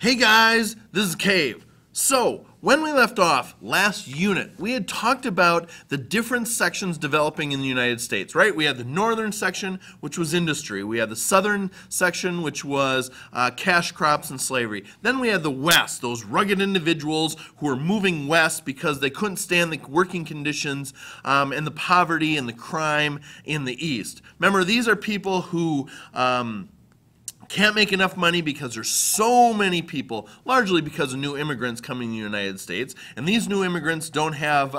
Hey guys, this is Cave. So, when we left off last unit, we had talked about the different sections developing in the United States, right? We had the northern section, which was industry. We had the southern section, which was cash crops and slavery. Then we had the west, those rugged individuals who were moving west because they couldn't stand the working conditions and the poverty and the crime in the east. Remember, these are people who can't make enough money because there's so many people, largely because of new immigrants coming to the United States. And these new immigrants don't have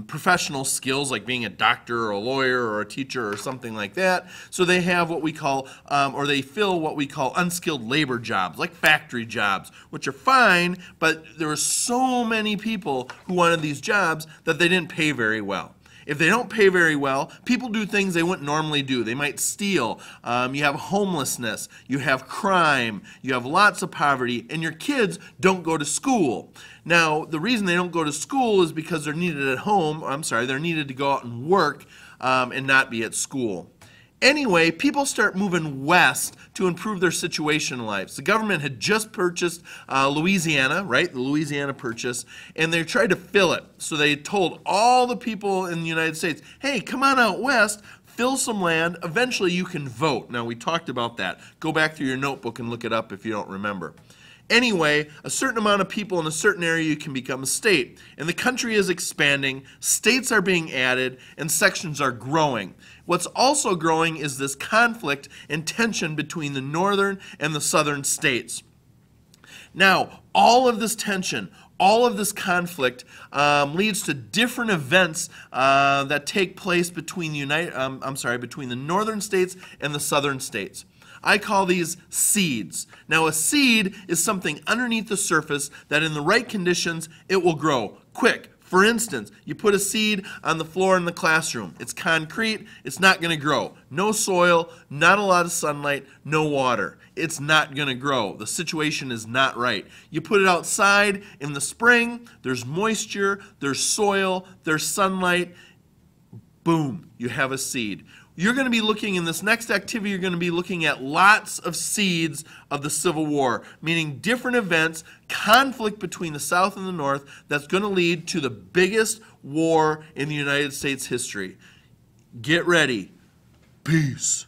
professional skills like being a doctor or a lawyer or a teacher or something like that. So they have what we call, or they fill what we call unskilled labor jobs, like factory jobs, which are fine, but there were so many people who wanted these jobs that they didn't pay very well. If they don't pay very well, people do things they wouldn't normally do. They might steal. You have homelessness. You have crime. You have lots of poverty. And your kids don't go to school. Now, the reason they don't go to school is because they're needed at home. They're needed to go out and work and not be at school. Anyway, people start moving west to improve their situation in life. The government had just purchased Louisiana, right? The Louisiana Purchase, and they tried to fill it. So they told all the people in the United States, hey, come on out west, fill some land, eventually you can vote. Now, we talked about that. Go back through your notebook and look it up if you don't remember. Anyway, a certain amount of people in a certain area can become a state. And the country is expanding, states are being added, and sections are growing. What's also growing is this conflict and tension between the northern and the southern states. Now, all of this tension, all of this conflict leads to different events that take place between between the northern states and the southern states. I call these seeds. Now, a seed is something underneath the surface that in the right conditions, it will grow quick. For instance, you put a seed on the floor in the classroom. It's concrete, it's not going to grow. No soil, not a lot of sunlight, no water. It's not going to grow. The situation is not right. You put it outside in the spring, there's moisture, there's soil, there's sunlight. Boom, you have a seed. You're going to be looking, in this next activity, you're going to be looking at lots of seeds of the Civil War, meaning different events, conflict between the South and the North that's going to lead to the biggest war in the United States history. Get ready. Peace.